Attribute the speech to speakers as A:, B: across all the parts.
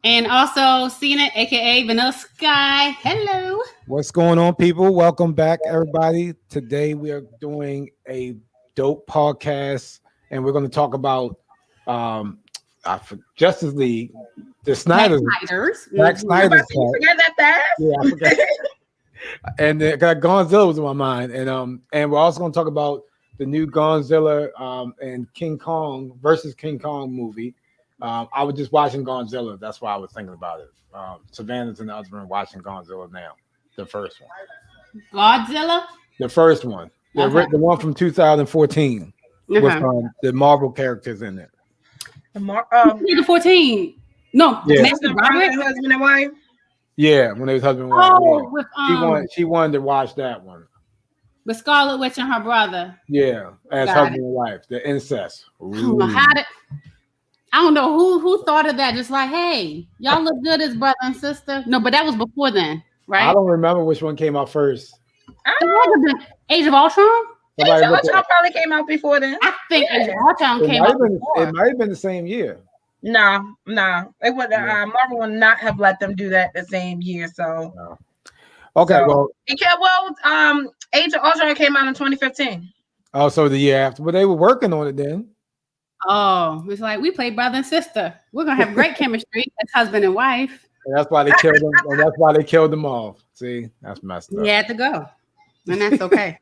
A: And also Cena, aka Vanilla Sky. Hello.
B: What's going on, people? Welcome back, everybody. Today we are doing a dope podcast, and we're going to talk about Justice League, the
A: Zack
B: Snyders,
A: Snyders.
B: Zack
A: Mhm.
B: Snyder's
C: You
B: cut.
C: forget that fast?
B: Yeah, I forgot. And Godzilla was in my mind, and we're also going to talk about the new Godzilla and King Kong versus King Kong movie. I was just watching Godzilla. That's why I was thinking about it. Savannah's in the other room watching Godzilla now, the first one.
A: Godzilla.
B: The first one,
A: Okay.
B: the one from 2014 with
A: Okay.
B: the Marvel characters in it.
A: The 14. No,
B: Yeah.
A: Matthew Broderick.
C: Husband and wife.
B: Yeah, when it was husband and
A: Oh,
B: wife.
A: with
B: She wanted to watch that one.
A: with Scarlet Witch and her brother.
B: Yeah, as
A: Got
B: husband
A: it.
B: and wife, the incest.
A: I don't know how to. I don't know who thought of that. Just like, hey, y'all look good as brother and sister. No, but that was before then, right?
B: I don't remember which one came out first.
A: It might have been Age of Ultron.
B: Somebody look
C: Ultron probably came out before then.
A: I think Age of Ultron
B: it
A: came
B: might
A: out
B: have been,
A: before.
B: it might have been the same year.
C: No. It would.
B: Yeah.
C: Marvel would not have let them do that the same year. So.
B: No. Okay,
C: So, Age of Ultron came out in 2015.
B: Oh, so the year after, but they were working on it then.
A: Oh, it's like we play brother and sister. We're gonna have great chemistry as husband and wife.
B: And that's why they killed them. And that's why they killed them off. See, that's messed up.
A: You had to go, and that's okay.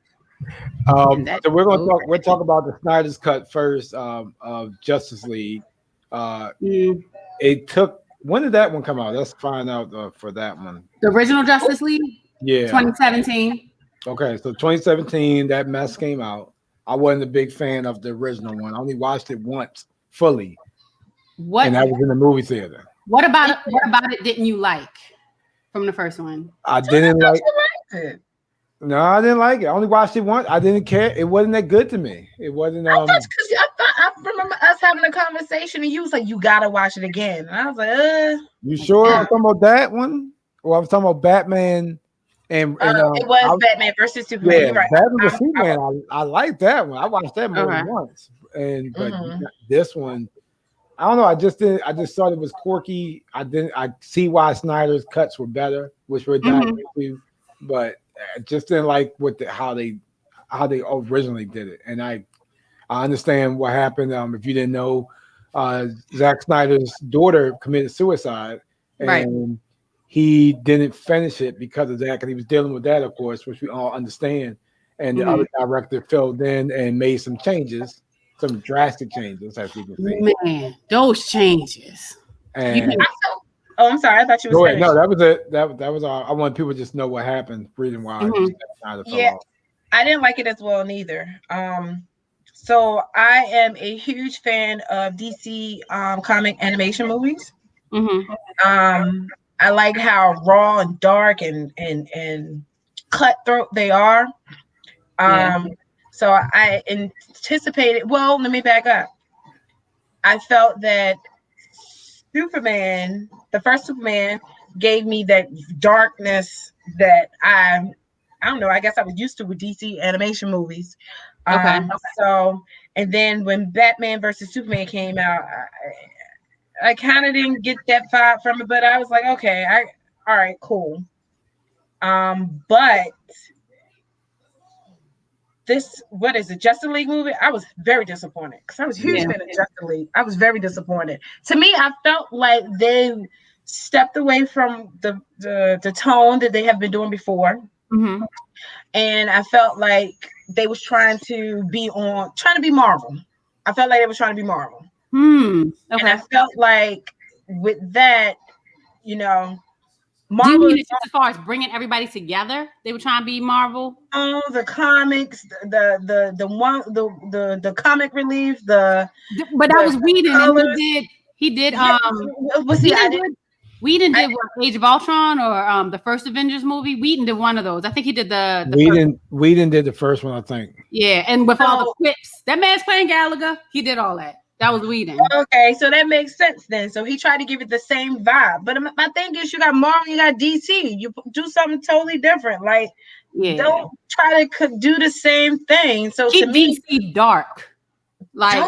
B: So we're gonna talk. We'll talk about the Snyder's cut first of Justice League. It took. When did that one come out? Let's find out for that one.
A: The original Justice League,
B: Yeah,
A: 2017.
B: Okay, so 2017, that mess came out. I wasn't a big fan of the original one. I only watched it once fully, and that was in the movie theater.
A: What about it? Didn't you like from the first one?
B: I didn't like.
C: it.
B: No, I didn't like it. I only watched it once. I didn't care. It wasn't that good to me. It wasn't.
C: I remember us having a conversation, and you was like, "You gotta watch it again." And I was like,
B: You sure I'm talking about that one? Or I'm talking about Batman and
C: it was Batman versus Superman.
B: Yeah,
C: You're right.
B: Batman versus Superman. I like that one. I watched that more than once. But this one, I don't know. I just thought it was quirky. I see why Snyder's cuts were better, which we're diving into, but I just didn't like how they originally did it. And I understand what happened. If you didn't know, Zack Snyder's daughter committed suicide, and he didn't finish it because of that, because he was dealing with that, of course, which we all understand. And the other director filled in and made some changes, some drastic changes, as you can see.
A: Man, those changes.
B: And
C: I'm sorry. I thought you were finished.
B: No, that was it. That was all. I want people to just know what happened, reason why.
C: Yeah, I didn't like it as well neither. So I am a huge fan of DC comic animation movies. I like how raw and dark and cutthroat they are. So I anticipated. Well, let me back up. I felt that Superman, the first Superman, gave me that darkness that I don't know. I guess I was used to with DC animation movies. So, and then when Batman versus Superman came out, I kind of didn't get that vibe from it, but I was like, okay, all right, cool. But this, what is it, Justice League movie? I was very disappointed because I was a huge fan of Justice League. I was very disappointed. To me, I felt like they stepped away from the tone that they have been doing before. And I felt like they was trying to be Marvel. I felt like they was trying to be Marvel. And I felt like with that,
A: Marvel. Do you mean as far as bringing everybody together? They were trying to be Marvel.
C: Oh, the comics, the comic relief, but
A: that was Whedon, and he did. Whedon did what, Age of Ultron or the first Avengers movie. Whedon did one of those. I think he did
B: Whedon did the first one, I think.
A: Yeah, and with all the quips, that man's playing Gallagher. He did all that. That was Whedon.
C: Okay, so that makes sense then. So he tried to give it the same vibe. But my thing is, you got Marvel, you got DC. You do something totally different. Like, don't try to do the same thing. So
A: keep
C: to me,
A: DC dark. Like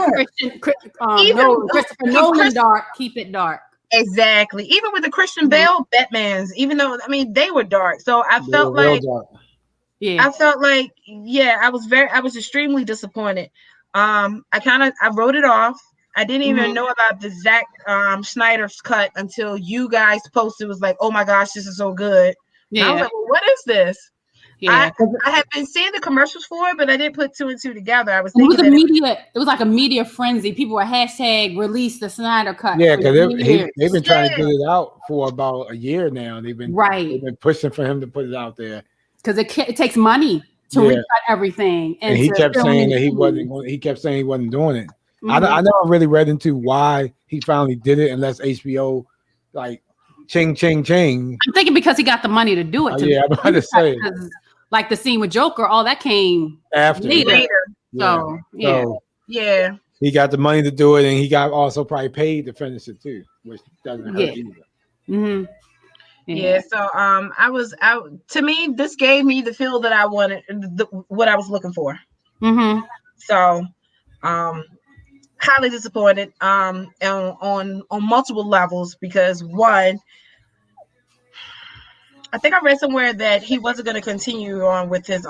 A: Christopher Nolan dark. Keep it dark.
C: Exactly. Even with the Christian Bale Batmans, even though I mean they were dark. So I felt like I was extremely disappointed. I wrote it off. I didn't even know about the Zack Snyder's cut until you guys posted. It was like, oh my gosh, this is so good. And I was like, well, what is this? Yeah. I had been seeing the commercials for it, but I didn't put two and two together. I was thinking
A: it was like a media frenzy. People were hashtag release the Snyder cut.
B: Yeah, because they've been trying to get it out for about a year now. They've been pushing for him to put it out there.
A: Because it takes money to recut everything.
B: And he kept saying that he wasn't doing it. I never really read into why he finally did it unless HBO like ching.
A: I'm thinking because he got the money to do it.
B: I'm about to say.
A: Like the scene with Joker, all that came
C: after.
A: So
C: yeah.
B: He got the money to do it, and he got also probably paid to finish it too, which doesn't hurt either.
C: Yeah. So I was out. To me, this gave me the feel that I wanted, what I was looking for. So, highly disappointed. On multiple levels because one, I think I read somewhere that he wasn't going to continue on with his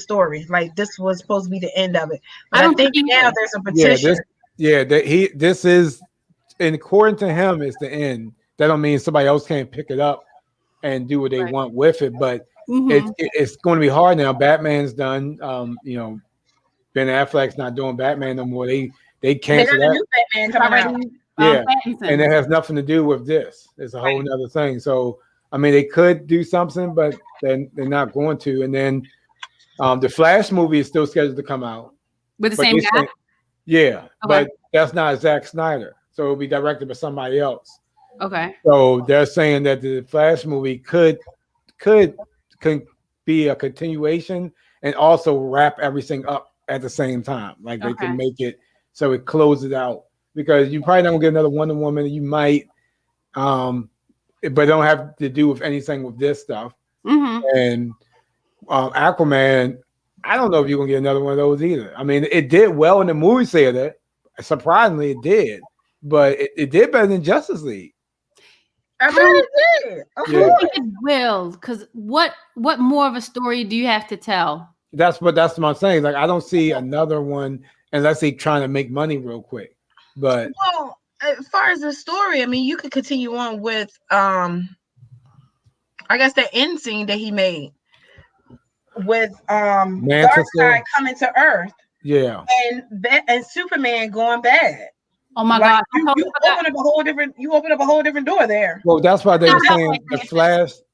C: story. Like this was supposed to be the end of it. But I think now there's a petition.
B: This is, and according to him, it's the end. That don't mean somebody else can't pick it up and do what they want with it. But it's going to be hard now. Batman's done. Ben Affleck's not doing Batman no more. They canceled that.
C: New Batman coming
B: out. And it has nothing to do with this. It's a whole other thing. So. I mean, they could do something, but they're not going to. And then the Flash movie is still scheduled to come out.
A: With the same guy?
B: But that's not Zack Snyder. So it'll be directed by somebody else.
A: Okay.
B: So they're saying that the Flash movie could be a continuation and also wrap everything up at the same time. Like they can make it so it closes out. Because you probably not going to get another Wonder Woman. You might... but it don't have to do with anything with this stuff. And Aquaman, I don't know if you're gonna get another one of those either. I mean, it did well in the movie theater. Surprisingly, it did, but it did better than Justice League.
C: I bet it did.
A: I think it will, because what more of a story do you have to tell?
B: That's what I'm saying. Like, I don't see another one unless they trying to make money real quick. But
C: as far as the story, I mean, you could continue on with I guess the end scene that he made with Darkseid coming to Earth.
B: Yeah.
C: And Superman going bad.
A: Oh my God.
C: You open up a whole different door there.
B: Well, that's why they were saying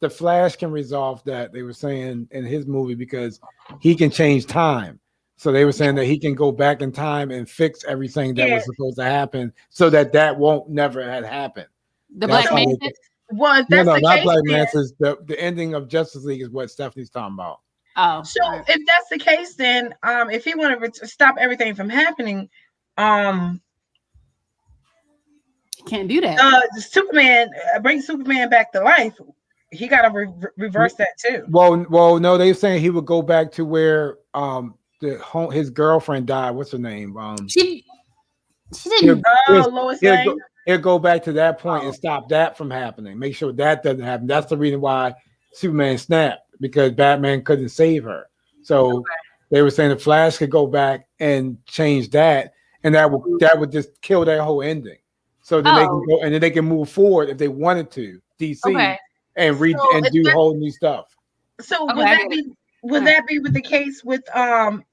B: the Flash can resolve that. They were saying in his movie because he can change time. So they were saying that he can go back in time and fix everything that was supposed to happen so that won't never had happened.
A: The Black Mantis?
C: Well, that's
B: not Black Mantis. The ending of Justice League is what Stephanie's talking about.
A: Oh.
C: So if that's the case, then if he wanted to stop everything from happening,
A: can't do that.
C: Superman, bring Superman back to life. He got to reverse that too.
B: Well, no, they're saying he would go back to where his girlfriend died. What's her name?
A: She didn't.
C: Lois Lane.
B: He'll go back to that point and stop that from happening. Make sure that doesn't happen. That's the reason why Superman snapped, because Batman couldn't save her. So they were saying the Flash could go back and change that, and that would just kill that whole ending. So then they can go and then they can move forward if they wanted to DC and do whole new stuff.
C: So would that be with the case with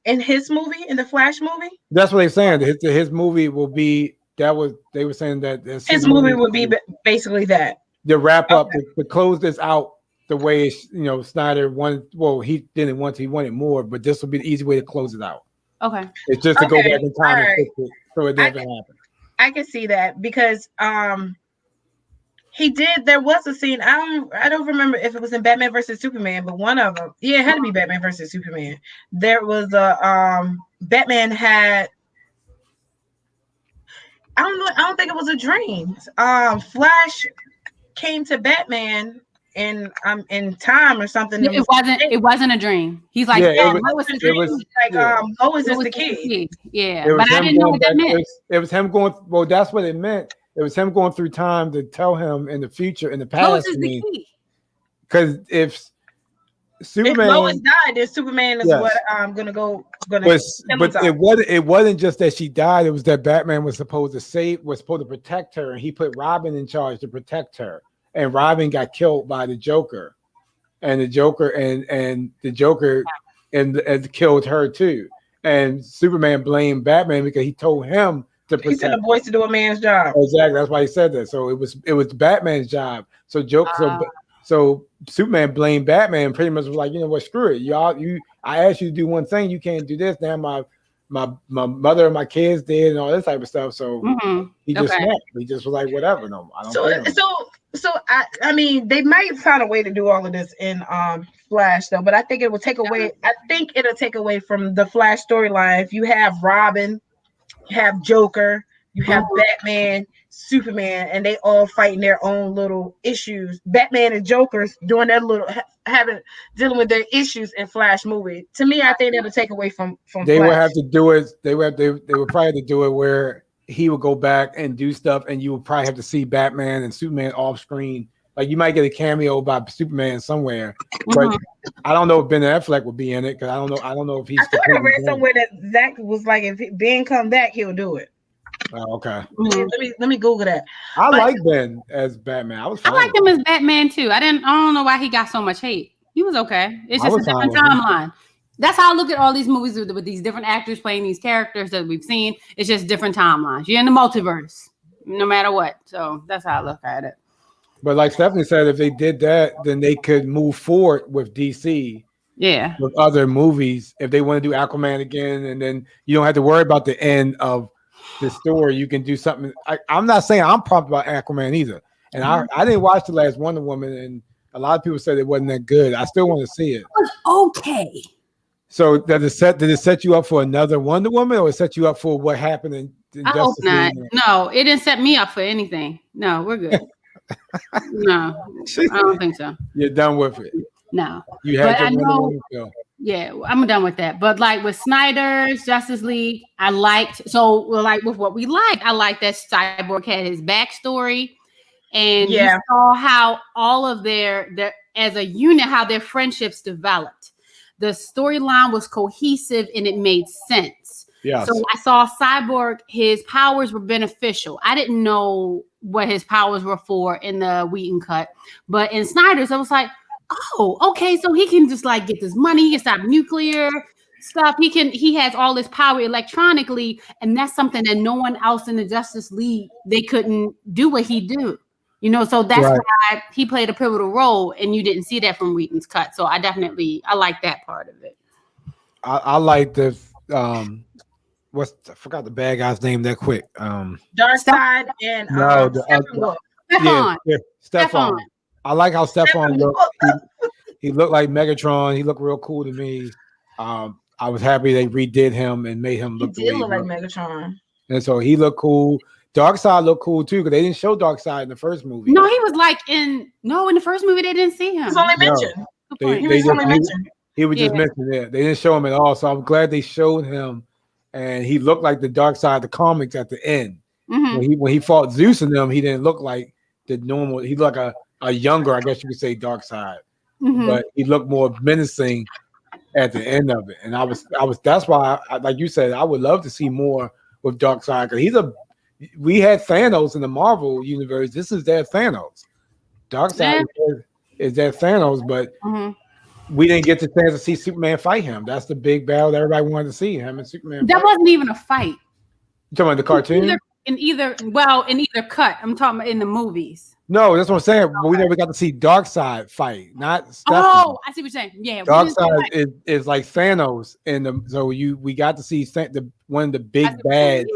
C: in his movie, in the Flash movie?
B: That's what they're saying. His movie will be they were saying that
C: his movie would be basically that.
B: The wrap up to close this out the way Snyder wanted. Well, he didn't want to, he wanted more, but this will be the easy way to close it out.
A: Okay.
B: It's just to go back in time and fix it so it never happened.
C: I can see that because he did. There was a scene. I don't remember if it was in Batman versus Superman, but one of them. Yeah, it had to be Batman versus Superman. There was a Batman had. I don't know. I don't think it was a dream. Flash came to Batman in time or something.
B: It
A: wasn't a dream. He's like, Lois is the
C: key.
A: Yeah, but I didn't know what that meant.
B: It was him going. Well, that's what it meant. It was him going through time to tell him in the future, in the past.
A: Lois is the key.
B: Because if Superman,
C: if Lois died, then Superman is what I'm gonna go. But
B: it wasn't just that she died. It was that Batman was supposed to protect her, and he put Robin in charge to protect her. And Robin got killed by the Joker, and the Joker and killed her too. And Superman blamed Batman because he told him to protect. He
C: said the boys to do a man's job.
B: Exactly, that's why he said that. So it was Batman's job. So So Superman blamed Batman. Pretty much was like, you know what, screw it, I asked you to do one thing, you can't do this. Now my mother and my kids did, and all this type of stuff. So he just snapped. He just was like, whatever. No, I don't care.
C: So I mean, they might find a way to do all of this in Flash though, but I think it will take away. I think it'll take away from the Flash storyline. If you have Robin, you have Joker, you have Batman, Superman, and they all fighting their own little issues. Batman and Joker's doing their little dealing with their issues in Flash movie. To me, I think that'll take away from
B: they
C: Flash.
B: Would have to do it. They would probably have to do it where he would go back and do stuff, and you would probably have to see Batman and Superman off screen. Like you might get a cameo by Superman somewhere, but I don't know if Ben Affleck would be in it because I don't know if he's.
C: I thought I read somewhere that Zach was like, if Ben come back, he'll do it.
B: Oh, okay.
C: Let me Google that.
B: I like Ben as Batman. I
A: liked him as Batman too. I don't know why he got so much hate. He was okay. It's just a different timeline. That's how I look at all these movies with these different actors playing these characters that we've seen. It's just different timelines. You're in the multiverse, no matter what. So that's how I look at it.
B: But like Stephanie said, if they did that, then they could move forward with DC.
A: Yeah.
B: With other movies, if they want to do Aquaman again, and then you don't have to worry about the end of the story. You can do something. I'm not saying I'm pumped about Aquaman either. And I didn't watch the last Wonder Woman, and a lot of people said it wasn't that good. I still want to see it.
A: It was okay.
B: So did it set you up for another Wonder Woman, or it set you up for what happened in
A: I hope not. No, it didn't set me up for anything. No, we're good. No, I don't think so.
B: You're done with it.
A: No,
B: you had your Wonder Woman film.
A: Yeah, I'm done with that. But like with Snyders, Justice League, I liked. So like with what we liked, I liked that Cyborg had his backstory, and you saw how all of their as a unit, how their friendships developed. The storyline was cohesive and it made sense.
B: Yeah.
A: So I saw Cyborg, his powers were beneficial. I didn't know what his powers were for in the Whedon cut, but in Snyder's, I was like, oh, okay. So he can just like get this money, he can stop nuclear stuff. He has all this power electronically, and that's something that no one else in the Justice League, they couldn't do what he do. You know, so that's why he played a pivotal role, and you didn't see that from Whedon's cut. So I like that part of it.
B: I like the I forgot the bad guy's name that quick.
C: Darkseid and
B: Stephon. I like how Stephon looked. He looked like Megatron. He looked real cool to me. I was happy they redid him and made him look.
C: He did look like Megatron,
B: and so he looked cool. Darkseid looked cool too because they didn't show Darkseid in the first movie.
A: No, he was like in the first movie they didn't see him.
C: He was only mentioned.
B: He was just mentioned there. They didn't show him at all. So I'm glad they showed him, and he looked like the Darkseid of the comics at the end. When he fought Zeus and them, he didn't look like the normal. He looked like a younger, I guess you could say, Darkseid, but he looked more menacing at the end of it. And I was. That's why, like you said, I would love to see more with Darkseid because we had Thanos in the Marvel universe. This is their Thanos. Darkseid is their Thanos, but we didn't get the chance to see Superman fight him. That's the big battle that everybody wanted to see, him and Superman.
A: That wasn't even a fight.
B: You talking about the cartoon?
A: In either cut. I'm talking about in the movies.
B: No, that's what I'm saying. But we never got to see Darkseid fight, not Stephon.
A: Oh, I see what you're saying. Yeah,
B: Darkseid is like Thanos, we got to see one of the big bads.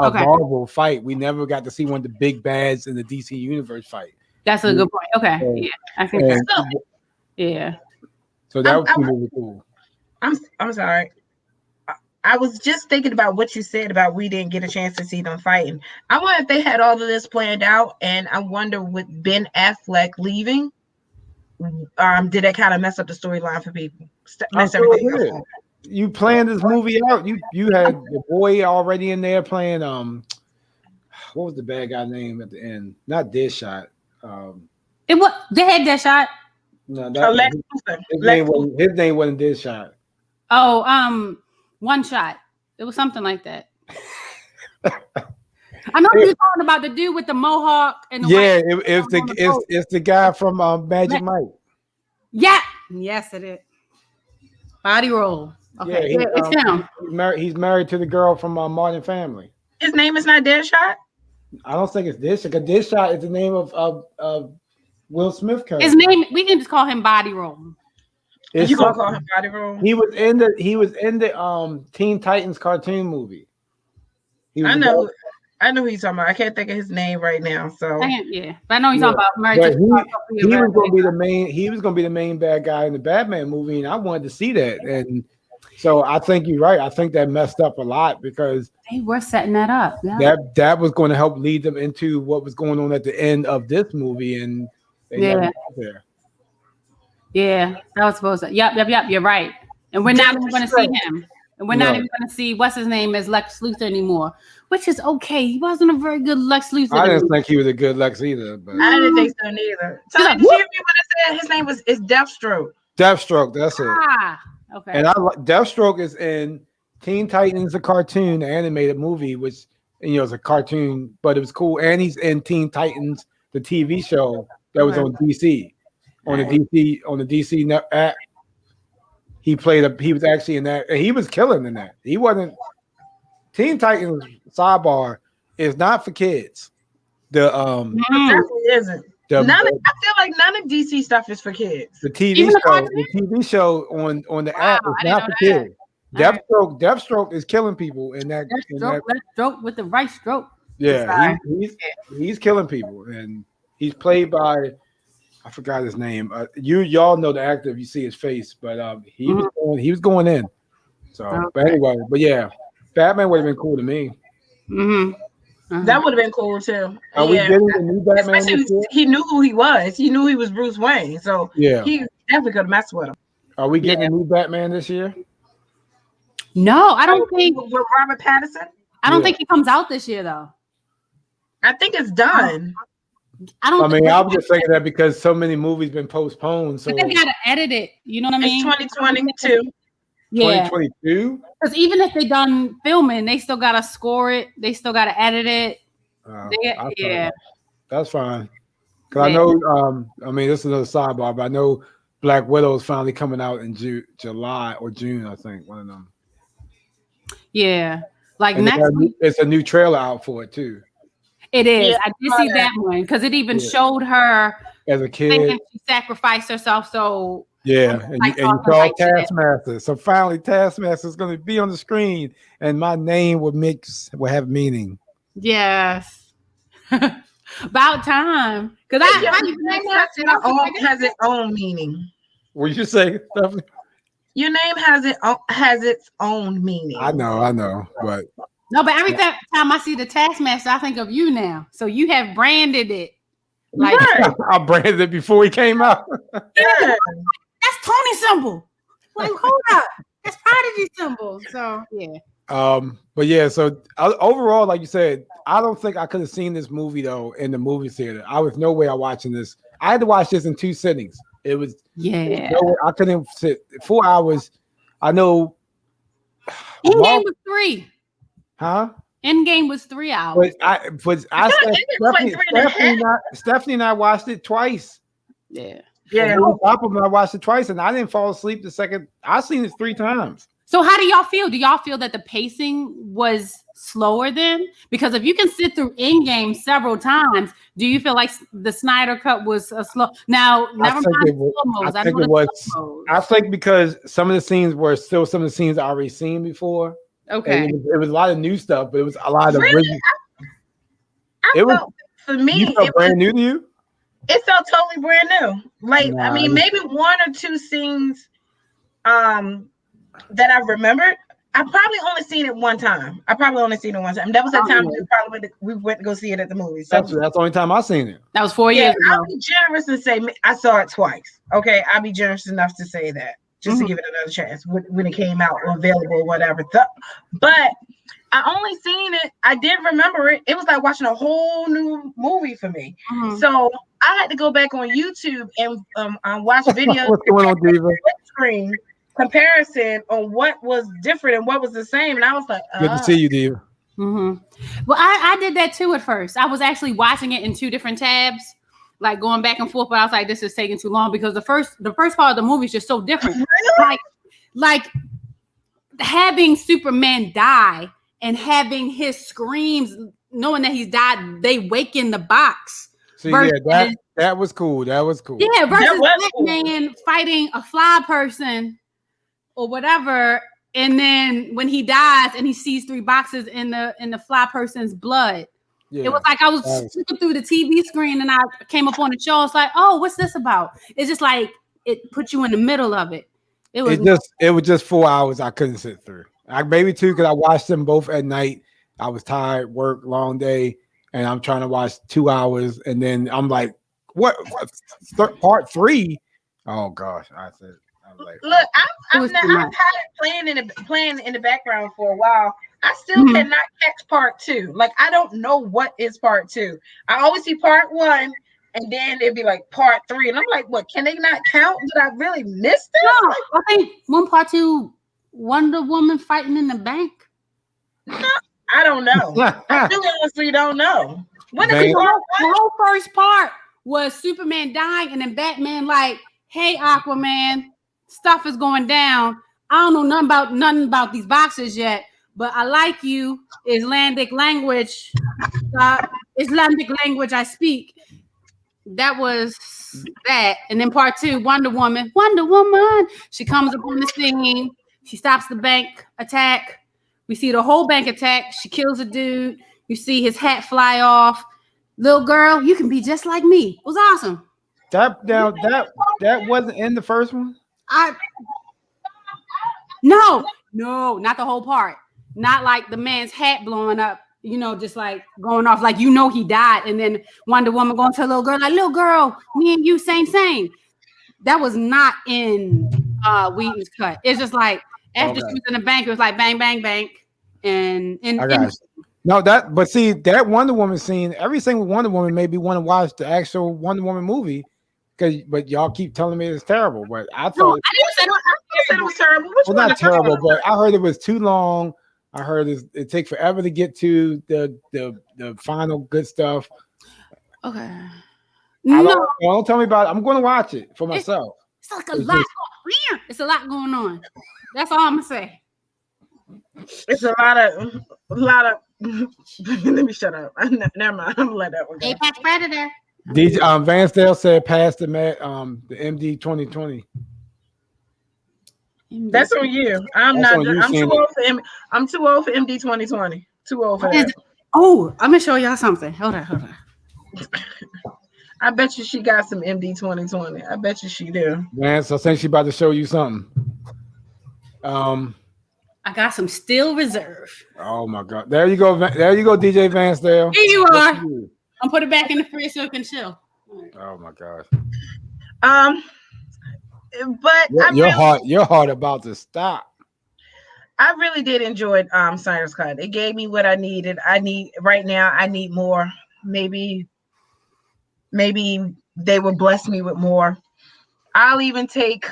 B: A Marvel fight. We never got to see one of the big bads in the DC universe fight.
A: That's a good point. Okay, I think that's
B: So that was really cool.
C: I'm sorry. I was just thinking about what you said about we didn't get a chance to see them fighting. I wonder if they had all of this planned out, and I wonder with Ben Affleck leaving, did that kind of mess up the storyline for people? Mess everything up.
B: You planned this movie out. You had the boy already in there playing what was the bad guy name at the end? Not Deadshot.
A: It was they had Deadshot.
B: No, that his name wasn't Deadshot.
A: Oh, One Shot. It was something like that. I know you're talking about the dude with the mohawk and the
B: it's the guy from Magic Mike.
A: Yeah, yes, it is. Body roll. Okay,
B: yeah,
A: it's him.
B: He's married to the girl from Modern Family.
C: His name is not Deadshot.
B: I don't think it's Deadshot. Deadshot is the name of Will Smith character.
A: His name, we can just call him Body Roll.
C: You gonna call him Body Roll?
B: He was in the Teen Titans cartoon movie.
C: I know who he's talking about. I can't think of his name right now. So
A: but I know he's talking about.
B: He was going to be the main. He was going to be the main bad guy in the Batman movie, and I wanted to see that. And so I think you're right. I think that messed up a lot because
A: they were setting that up. Yeah.
B: That was going to help lead them into what was going on at the end of this movie, and they never got there.
A: Yeah, that was supposed to. Yep. You're right. And we're not even going to see him. And we're not even going to see what's his name as Lex Luthor anymore, which is okay. He wasn't a very good Lex Luthor.
B: I didn't think he was a good Lex either. But
C: I didn't think so neither. So did you hear me when I said his name is Deathstroke?
B: Deathstroke, that's it.
A: Okay.
B: And Deathstroke is in Teen Titans, a cartoon, the animated movie, which is a cartoon, but it was cool. And he's in Teen Titans, the TV show that was on DC, on the DC app. He was actually in that, and he was killing in that. He wasn't. Teen Titans sidebar is not for kids. The
C: it isn't. I feel like none of DC stuff is for kids.
B: The TV show on the app is not for kids. Deathstroke is killing people in that.
A: Deathstroke with the right stroke.
B: Yeah, he's killing people, and he's played by. I forgot his name. Y'all know the actor if you see his face, but he was going in. So, but anyway, Batman would have been cool to me.
C: That would have been cool too.
B: Are we getting a new Batman?
C: He knew who he was. He knew he was Bruce Wayne. So he definitely could have messed with him.
B: Are we getting a new Batman this year?
A: No, I don't think
C: with Robert Pattinson.
A: I don't think he comes out this year though.
C: I think it's done.
B: I was just thinking that because so many movies been postponed. So
A: but they gotta edit it. You know what I mean?
C: It's 2022.
A: Yeah.
B: 2022.
A: Because even if they done filming, they still gotta score it. They still gotta edit it.
B: That's fine. Because I know. This is another sidebar, but I know Black Widow is finally coming out in July or June. I think one of them.
A: Yeah, like next week.
B: It's a new trailer out for it too.
A: It is. I did see that one because it even showed her
B: as a kid.
A: She sacrificed herself. So
B: and you call Taskmaster. So finally, Taskmaster is going to be on the screen, and my name will have meaning.
A: Yes, about time. Because
C: has its own meaning.
B: What you say, Stephanie?
C: Your name has its own meaning.
B: I know, but.
A: No, but every time I see the Taskmaster, I think of you now. So you have branded it. Like
B: I branded it before he came out.
A: Yeah, that's Tony symbol. Like, hold up, that's Prodigy symbol. So
B: So overall, like you said, I don't think I could have seen this movie though in the movie theater. I was no way I'm watching this. I had to watch this in 2 sittings. It was I couldn't sit 4 hours. I know.
A: Endgame was 3.
B: Huh?
A: Endgame was 3 hours.
B: Stephanie and I watched it twice.
A: Yeah.
B: I watched it twice, and I didn't fall asleep the second. I seen it 3 times.
A: So how do y'all feel? Do y'all feel that the pacing was slower then? Because if you can sit through Endgame several times, do you feel like the Snyder Cut was a slow? Now, never mind.
B: I think because some of the scenes were still some of the scenes I already seen before.
A: Okay.
B: It was a lot of new stuff, but it was a lot of
C: original. For me,
B: it felt brand new to you.
C: It felt totally brand new. Like maybe 1 or 2 scenes that I remembered. I probably only seen it one time. That was the time we went to go see it at the movies. So
B: that's the only time I seen it.
A: That was 4 years ago.
C: I'll be generous and say I saw it twice. Okay, I'll be generous enough to say that. just to give it another chance when it came out or available or whatever. But I only seen it. I did remember it. It was like watching a whole new movie for me. So I had to go back on YouTube and watch videos.
B: What's going on, Diva?
C: Screen comparison on what was different and what was the same, and I was like,
B: good to see you, Diva.
A: Well, I did that too at first. I was actually watching it in 2 different tabs, like going back and forth. But I was like, this is taking too long because the first part of the movie is just so different. Like having Superman die and having his screams, knowing that he's died, they wake in the box.
B: See, that was cool. That was cool.
A: Yeah, versus Batman fighting a fly person or whatever, and then when he dies and he sees 3 boxes in the fly person's blood. Yeah. It was like I was looking through the TV screen and I came up on the show. It's like, oh, what's this about? It's just like it put you in the middle of it. It was
B: just 4 hours I couldn't sit through. Maybe 2 because I watched them both at night. I was tired, work, long day, and I'm trying to watch 2 hours, and then I'm like, what part 3? Oh gosh, I was like,
C: look, I've had it playing in the background for a while. I still cannot catch part 2. Like, I don't know what is part 2. I always see part 1, and then it'd be like part 3, and I'm like, what? Can they not count? Did I really miss this?
A: No, I think part 2, Wonder Woman fighting in the bank.
C: No, I don't know. I really honestly don't know.
A: The whole first part was Superman dying, and then Batman like, "Hey, Aquaman, stuff is going down. I don't know nothing about these boxes yet, but I like you. Icelandic language I speak." That was that. And then part 2, Wonder Woman. She comes up on the scene. She stops the bank attack. We see the whole bank attack. She kills a dude. You see his hat fly off. Little girl, you can be just like me. It was awesome.
B: That wasn't in the first one.
A: No, not the whole part. Not like the man's hat blowing up, just like going off, like he died, and then Wonder Woman going to a little girl, like, little girl, me and you, same. That was not in Whedon's cut. It's just like after she was in the bank, it was like bang, bang, bang, and
B: I got it. No, but see that Wonder Woman scene, every single Wonder Woman made me want to watch the actual Wonder Woman movie. But y'all keep telling me it's terrible. But I thought
C: I said it was terrible.
B: Well, not terrible, but I heard it was too long. I heard it takes forever to get to the final good stuff.
A: Okay.
B: Don't tell me about it. I'm going to watch it for myself.
A: It's like it's a lot going on. That's all I'm gonna say.
C: It's a lot of. Let me shut up. Never mind. I'm gonna let that one go.
A: Apex Predator.
B: Vansdale said pass the MD 2020.
C: That's on you. I'm too old for MD 2020. Too old for that.
A: Oh, I'm gonna show y'all something. Hold on.
C: I bet you she got some MD 2020. I bet you she do.
B: Man, so I think she about to show you something.
A: I got some Steel Reserve.
B: Oh my God! There you go, DJ Vansdale.
A: Here you are. I'll put it back in the fridge so it can chill.
B: Oh my gosh.
C: But
B: your heart about to stop.
C: I really did enjoy Snyder's Cut. It gave me what I needed. I need more. Maybe they will bless me with more. I'll even take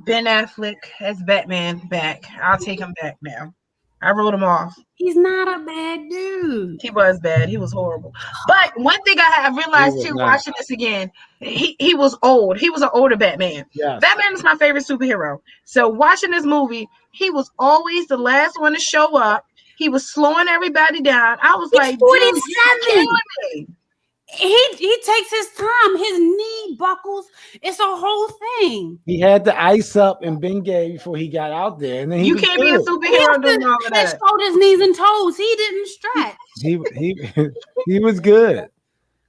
C: Ben Affleck as Batman back. I'll take him back now. I wrote him off.
A: He's not a bad dude.
C: He was bad. He was horrible. But one thing I have realized too, watching this again, he was old. He was an older Batman. Yes. Batman is my favorite superhero. So watching this movie, he was always the last one to show up. He was slowing everybody down. I was like,
A: 47. He takes his time. His knee buckles. It's a whole thing.
B: He had to ice up in Bengay before he got out there, and then
C: you can't be a superhero doing all of that.
A: Shoulders, knees, and toes. He didn't stretch.
B: He was good.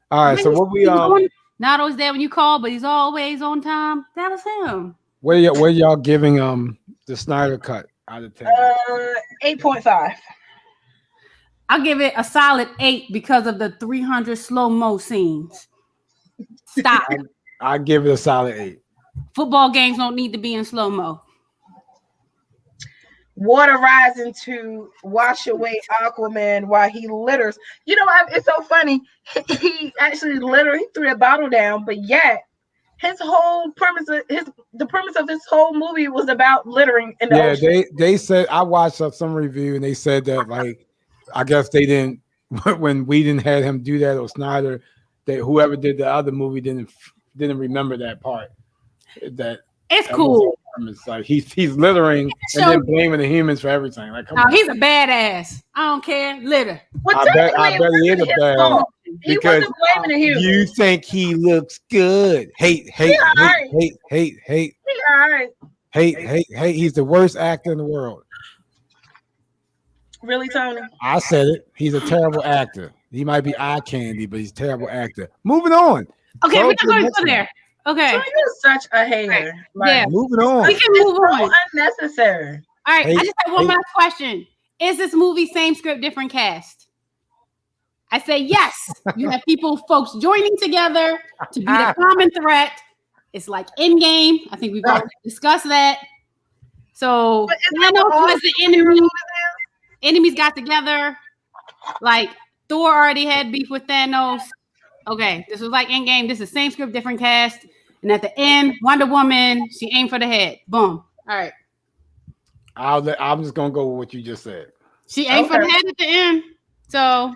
B: All right, so what we
A: not always there when you call, but he's always on time. That was him.
B: Where y'all giving the Snyder Cut out of 10?
C: 8.5.
A: I'll give it a solid 8 because of the 300 slow-mo scenes. Stop.
B: I give it a solid 8.
A: Football games don't need to be in slow-mo.
C: water rising to wash away Aquaman while he litters. You know, it's so funny. He actually he threw a bottle down, but yet his whole premise the premise of his whole movie was about littering in the ocean.
B: They said, I watched some review and they said that, like, I guess they didn't when Whedon had him do that, or Snyder, that whoever did the other movie didn't remember that part. That
A: it's cool.
B: It's like he's littering and then blaming the humans for everything. Like, come on.
A: He's a badass. I don't care. Litter.
C: Well,
B: I bet he is a badass.
C: He wasn't blaming the humans.
B: You think he looks good? Hate. He all right. Hate. He's the worst actor in the world.
C: Really, Tony?
B: I said it. He's a terrible actor. He might be eye candy, but he's a terrible actor. Moving on.
A: Okay, we're not going to go there. Okay.
C: So you're such a hater. Like,
A: yeah.
B: Moving on.
A: We can move on.
C: Unnecessary.
A: All right. I just have one last question. Is this movie same script, different cast? I say yes. You have folks joining together to be the common threat. It's like Endgame. I think we've already discussed that. So Thanos was the enemy. Enemies got together. Like Thor already had beef with Thanos. Okay, this was like Endgame. This is same script, different cast. And at the end, Wonder Woman, she aimed for the head. Boom. All right.
B: I'm just gonna go with what you just said.
A: She aimed for the head at the end. So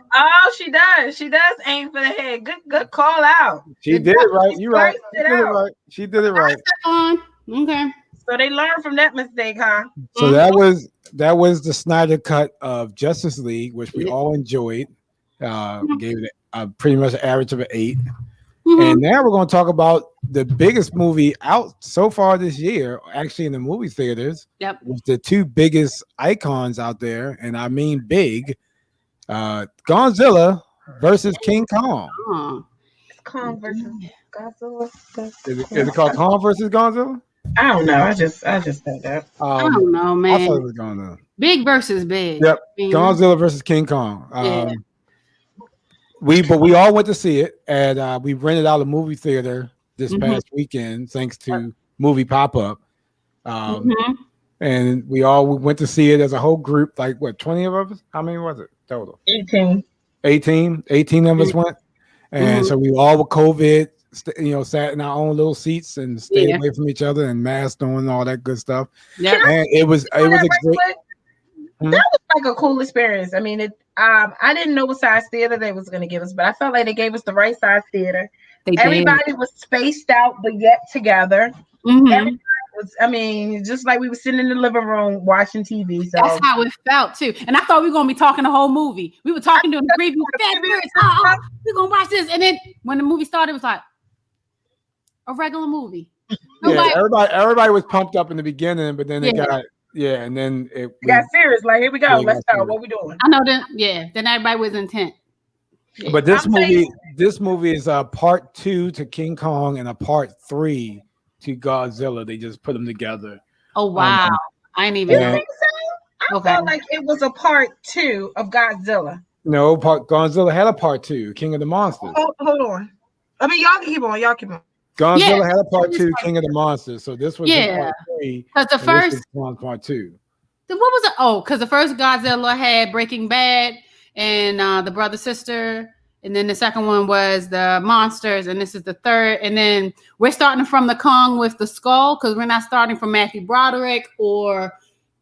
C: she does. She does aim for the head. Good call out.
B: She did it right. You're right. She did it right.
A: Okay.
C: So they learned from that mistake, huh?
B: So that was the Snyder cut of Justice League, which we all enjoyed. Gave it pretty much an average of an 8. And now we're going to talk about the biggest movie out so far this year, actually in the movie theaters.
A: Yep.
B: With the two biggest icons out there, and I mean big. Godzilla versus King Kong.
C: It's Kong versus Godzilla.
B: Is it called Kong versus Godzilla?
C: I don't know. I just think that.
A: I don't know, man.
B: I thought it was Godzilla.
A: Big versus big.
B: Yep. Godzilla versus King Kong. We all went to see it, and we rented out a movie theater this past weekend, thanks to Movie Pop Up. And we went to see it as a whole group, like what, 20 of us? How many was it total? 18 of us went. And so we all were COVID, sat in our own little seats and stayed away from each other and masked on and all that good stuff. Yeah. And it was a great.
C: That was like a cool experience. I mean, I didn't know what size theater they was going to give us, but I felt like they gave us the right size theater. Everybody was spaced out, but yet together. Everybody was, just like we were sitting in the living room watching TV. So
A: that's how it felt too. And I thought we were going to be talking the whole movie. We were talking during the preview. We're going to watch this. And then when the movie started, it was like a regular movie.
B: Everybody was pumped up in the beginning, but then it got. Yeah, and then it
C: got serious. Like, here we go. Let's go. What we doing?
A: I know that. Yeah, then everybody was intent.
B: Yeah. But this movie is a part 2 to King Kong and a part 3 to Godzilla. They just put them together.
A: Oh wow! I ain't even.
C: I felt like it was a part 2 of Godzilla.
B: No, Godzilla had a part 2, King of the Monsters.
C: Hold on. I mean, y'all can keep on.
B: Godzilla had a part 2, King of the Monsters. So this was part 3.
A: Because the first
B: part 2.
A: What was it? Oh, because the first Godzilla had Breaking Bad and the brother sister, and then the second one was the monsters, and this is the third. And then we're starting from the Kong with the skull because we're not starting from Matthew Broderick or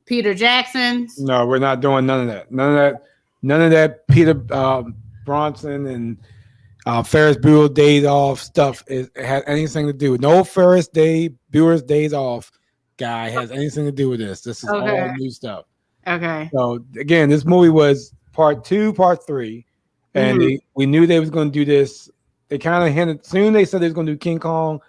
A: Peter Jackson. No,
B: we're not doing none of that. None of that Peter Bronson and Ferris Bueller Days Off stuff has anything to do with no Ferris Bueller's Days Off guy has anything to do with this. This is all new stuff.
A: Okay.
B: So again, this movie was part 2, part 3, and we knew they was going to do this. They kind of hinted soon. They said they was going to do King Kong,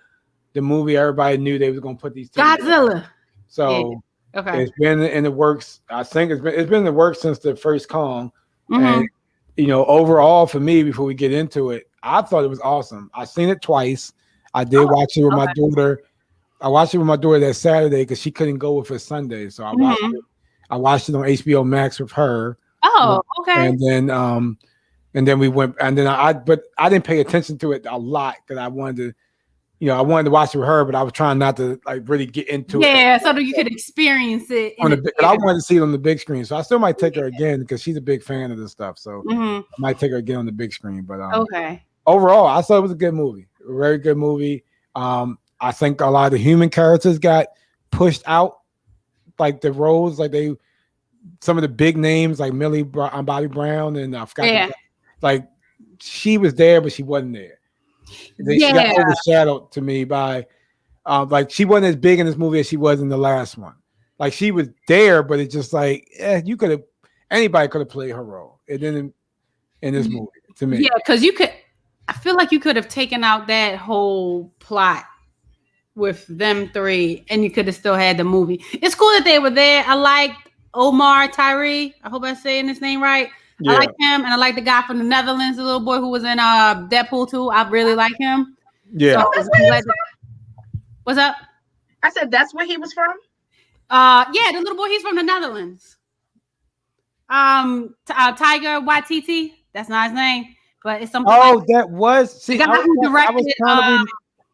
B: the movie. Everybody knew they was going to put these two
A: Godzilla.
B: Together. So it's been in the works. I think it's been in the works since the first Kong, and overall for me, before we get into it, I thought it was awesome. I seen it twice. I did watch it with my daughter. I watched it with my daughter that Saturday because she couldn't go with us Sunday. So I watched it. I watched it on HBO Max with her.
A: Oh, okay.
B: And then we went, and then but I didn't pay attention to it a lot because I wanted I wanted to watch it with her, but I was trying not to like really get into it.
A: Yeah, so that you could experience it.
B: But I wanted to see it on the big screen, so I still might take her again because she's a big fan of this stuff. So I might take her again on the big screen. But
A: okay.
B: Overall, I thought it was a good movie, a very good movie. I think a lot of the human characters got pushed out, like the roles, like some of the big names like Bobby Brown, and I forgot. Like she was there, but she wasn't there. She got overshadowed to me by like she wasn't as big in this movie as she was in the last one. Like she was there, but it's just like anybody could have played her role. It didn't in this movie to me.
A: Yeah, because I feel like you could have taken out that whole plot with them three, and you could have still had the movie. It's cool that they were there. I liked Omar Tyree. I hope I'm saying his name right. Yeah. I like him, and I like the guy from the Netherlands, the little boy who was in Deadpool 2. I really like him.
B: Yeah.
A: So, what's up?
C: I said that's where he was from.
A: Yeah, the little boy. He's from the Netherlands. Tiger Waititi. That's not his name, but it's something.
B: Oh, that was. See,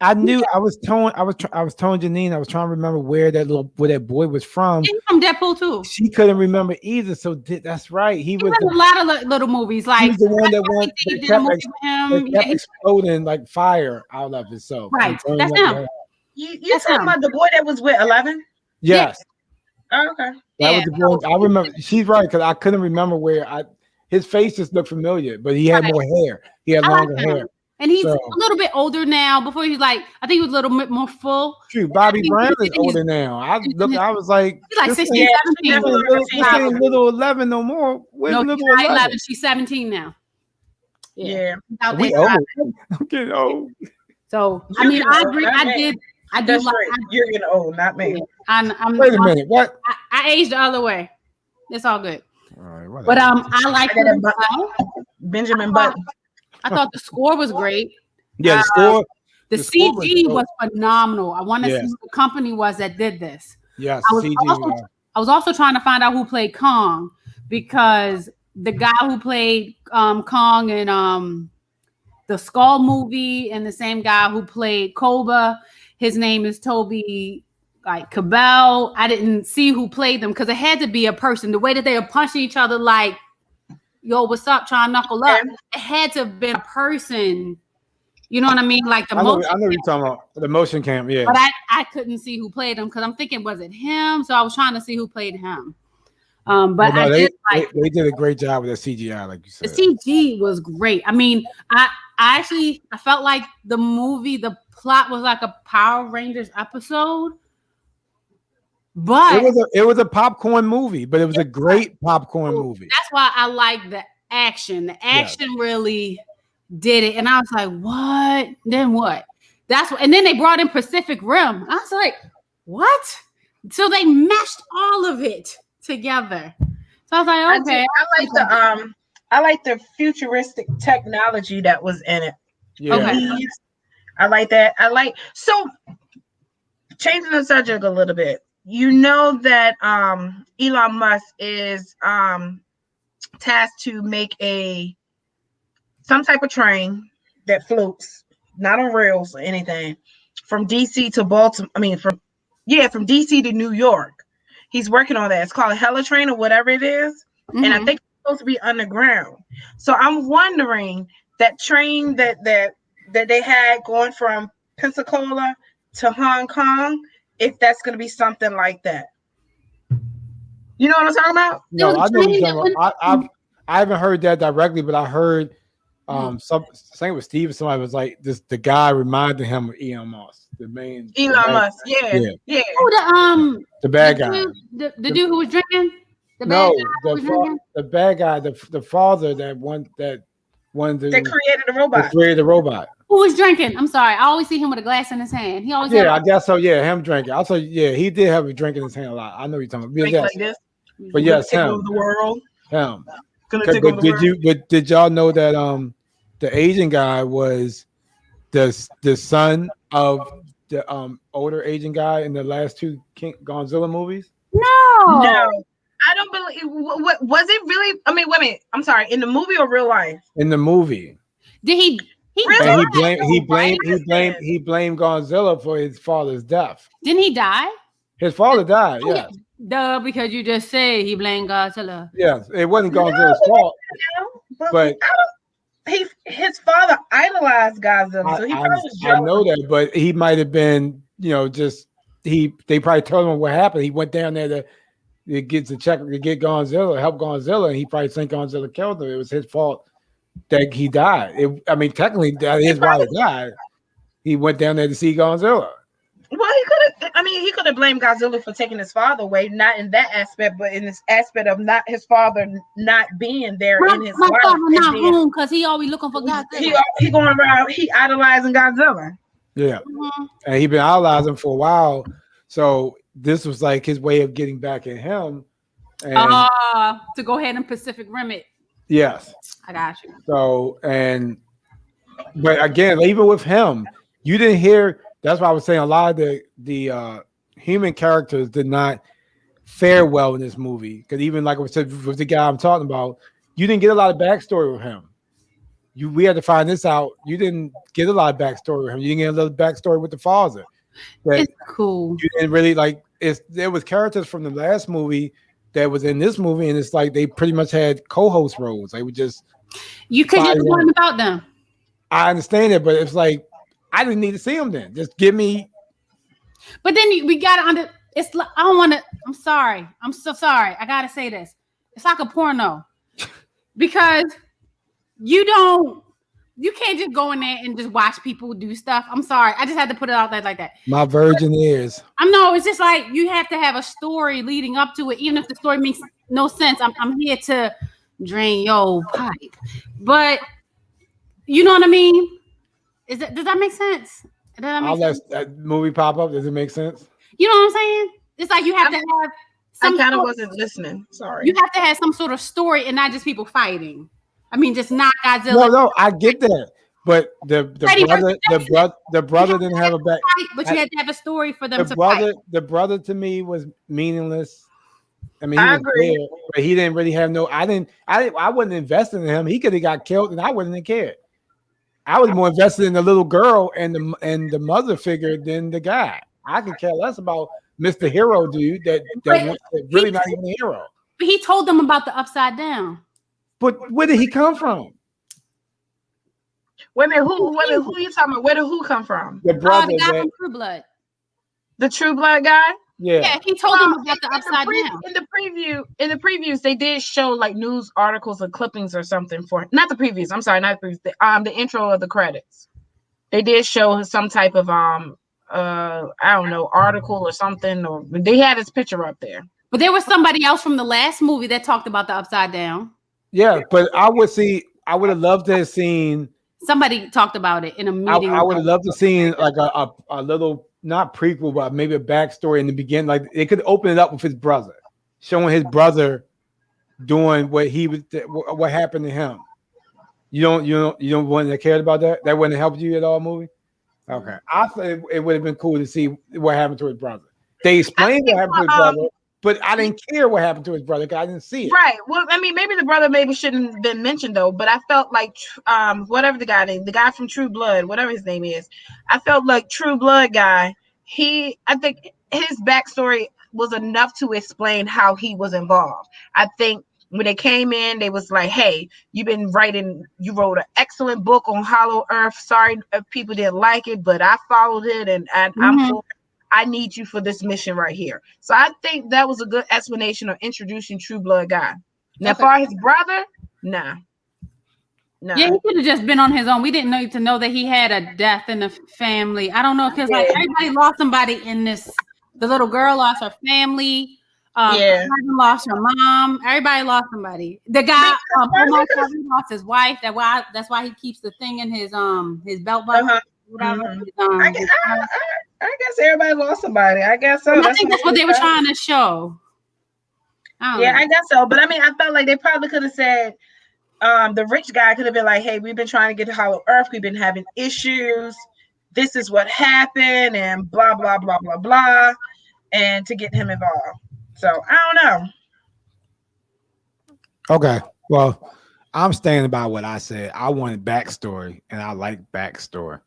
A: I
B: knew. I was telling Janine. I was trying to remember where that boy was from.
A: He's from Deadpool too.
B: She couldn't remember either. So that's right. He was
A: in a lot of little movies. Like
B: he's the one that kept exploding like fire out of himself.
A: Right. That's him.
C: You talking about the boy that was with 11?
B: Yes.
C: Oh, okay.
B: That was the boy. I remember. She's right because I couldn't remember where his face just looked familiar, but he had more hair. He had longer hair.
A: And he's a little bit older now. Before he was like, I think he was a little bit more full.
B: True. Bobby Brown is older now. I was like,
A: he's like 16, 17.
B: This ain't little 11 no more. Where's little 11?
A: She's 17 now.
C: Yeah.
B: We old. I'm getting old.
A: So I mean, I agree. I do like
C: you're getting old, not me.
B: Wait a minute. What?
A: I aged the other way. It's all good.
B: All right, whatever.
A: But I like
C: Benjamin Button.
A: I thought the score was great.
B: Yeah, the score.
A: The CG was phenomenal. I want to see who the company was that did this.
B: Yes,
A: I was also trying to find out who played Kong, because the guy who played Kong in the Skull movie, and the same guy who played Koba, his name is Toby Cabell. I didn't see who played them because it had to be a person. The way that they were punching each other like, yo, what's up? Trying to knuckle up. It had to have been a person. You know what I mean? Like
B: I know you're talking about the motion cam, yeah.
A: But I couldn't see who played him because I'm thinking, was it him? So I was trying to see who played him. But no,
B: they did a great job with the CGI, like you said.
A: The CG was great. I mean, I felt like the movie, the plot was like a Power Rangers episode. But
B: it was a popcorn movie, but it was a great popcorn movie.
A: That's why I like the action. The action really did it, and I was like, "What? Then what?" And then they brought in Pacific Rim. I was like, "What?" So they meshed all of it together. So I was like, "Okay."
C: I like the futuristic technology that was in it.
B: Yeah.
A: Okay.
C: I like that. So changing the subject a little bit. You know that Elon Musk is tasked to make some type of train that floats, not on rails or anything, from DC to Baltimore. I mean, from DC to New York. He's working on that. It's called a Hella Train or whatever it is. Mm-hmm. And I think it's supposed to be underground. So I'm wondering that train that they had going from Pensacola to Hong Kong, if that's going to be something like that. You know what I'm talking about?
B: No, I know what you're talking about. I haven't heard that directly, but I heard saying with Steve, somebody was like, the guy reminded him of Elon Musk, the
C: Elon Musk, yeah.
A: Oh,
B: the bad guy,
A: the dude who was drinking. The
B: bad guy, the father that
C: created the robot.
A: Who was drinking? I'm sorry. I always see him with a glass in his hand. He always
B: I guess so. Yeah, him drinking. Also, yeah, he did have a drink in his hand a lot. I know you're talking about.
C: Like this.
B: But yes, him.
C: The world.
B: Him. Did y'all know that the Asian guy was the son of the older Asian guy in the last two Godzilla movies?
A: No.
C: I don't believe. Was it really? I mean, wait a minute. I'm sorry. In the movie or real life?
B: In the movie.
A: Did he?
B: And he blamed Godzilla for his father's death.
A: Didn't he die?
B: His father died. Yeah.
A: Duh, because you just said he blamed Godzilla.
B: Yes, it wasn't Godzilla's fault. But
C: his father idolized Godzilla, so he probably was jealous.
B: I know that, but he might have been, just they probably told him what happened. He went down there to get Godzilla, help Godzilla, and he probably think Godzilla killed him. It was his fault that he died. Technically, that is why he died. He went down there to see Godzilla.
C: Well, he could have blamed Godzilla for taking his father away, not in that aspect, but in this aspect of not his father not being there in his life. My father
A: not home because he always looking for Godzilla.
C: He going around, he idolizing Godzilla.
B: Yeah, and he been idolizing for a while. So this was like his way of getting back at him. And,
A: to go ahead and Pacific Rim it.
B: Yes,
A: I got you.
B: So but again, even with him, you didn't hear. That's why I was saying a lot of the human characters did not fare well in this movie. Because even like I said with the guy I'm talking about, you didn't get a lot of backstory with him. We had to find this out. You didn't get a lot of backstory with him. You didn't get a little backstory with the father.
A: It's cool.
B: You didn't really like. There was characters from the last movie that was in this movie, and it's like they pretty much had co-host roles. They would just
A: learn about them.
B: I understand it, but it's like I didn't need to see them then. Just give me.
A: But then we got to under. It's like, I don't want to. I'm sorry. I'm so sorry. I gotta say this. It's like a porno because you can't just go in there and just watch people do stuff. I'm sorry. I just had to put it out there like that.
B: My virgin ears.
A: I know. It's just like you have to have a story leading up to it, even if the story makes no sense. I'm here to drain your pipe, but you know what I mean. Does that make sense?
B: I'll let that movie pop up. Does it make sense?
A: You know what I'm saying? It's like you have to have.
C: I kind of wasn't listening. Sorry.
A: You have to have some sort of story and not just people fighting. I mean, just not Godzilla.
B: No, I get that, but the brother didn't have a back.
A: But you had to have a story for them to fight.
B: The brother to me was meaningless. I mean,
C: I agree.
B: There, but he didn't really have no. I wasn't invested in him. He could have got killed, and I wouldn't have cared. I was more invested in the little girl and the mother figure than the guy. I could care less about Mr. Hero dude that really not even a hero.
A: But he told them about the upside down.
B: But where did he come from?
C: Wait a minute, who are you talking about? Where did who come from?
B: The brother,
A: the guy from True Blood.
C: The True Blood guy?
A: Yeah, he told them about the upside down.
C: In the previews, they did show like news articles or clippings or something for not the previews. I'm sorry, not the previews. The intro of the credits. They did show some type of I don't know, article or something, or they had his picture up there.
A: But there was somebody else from the last movie that talked about the upside down.
B: Yeah, but I would have loved to have seen
A: somebody talked about it in a meeting.
B: I would have loved to see like a little, not prequel, but maybe a backstory in the beginning. Like they could open it up with his brother, showing his brother doing what happened to him. You don't want to care about that? That wouldn't have helped you at all, movie? Okay. I thought it would have been cool to see what happened to his brother. They explained what happened to his brother, but I didn't care what happened to his brother because I didn't see it.
C: Right. Well, I mean, maybe the brother shouldn't have been mentioned though, but I felt like whatever the guy from True Blood, whatever his name is, I felt like True Blood guy, I think his backstory was enough to explain how he was involved. I think when they came in, they was like, hey, you wrote an excellent book on Hollow Earth. Sorry if people didn't like it, but I followed it and I need you for this mission right here. So I think that was a good explanation of introducing True Blood guy. Now, for his brother, nah.
A: Yeah, he could have just been on his own. We didn't need to know that he had a death in the family. I don't know, because like everybody lost somebody in this. The little girl lost her family. Her cousin lost her mom. Everybody lost somebody. The guy lost his wife. That's why he keeps the thing in his belt buckle.
C: I guess everybody lost somebody. I guess so.
A: I think that's what they were trying to show.
C: I guess so. But I mean, I felt like they probably could have said, the rich guy could have been like, hey, we've been trying to get to Hollow Earth. We've been having issues. This is what happened and blah, blah, blah, blah, blah. And to get him involved. So I don't know.
B: Okay. Well, I'm standing by what I said. I wanted backstory, and I like backstory.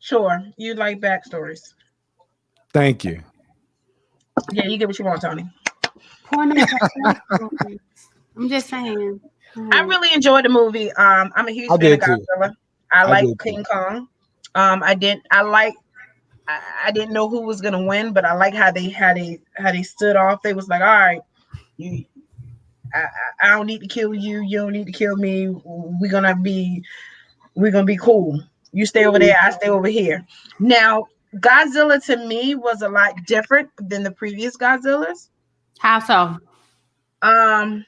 C: Sure, you like backstories.
B: Thank you.
C: Yeah, you get what you want, Tony.
A: I'm just saying.
C: I really enjoyed the movie. I'm a huge fan of Godzilla. I like King Kong. I didn't know who was gonna win, but I like how they stood off. They was like, all right, I don't need to kill you. You don't need to kill me. We're gonna be cool. You stay over there. I stay over here. Now, Godzilla to me was a lot different than the previous Godzillas.
A: How so?
C: And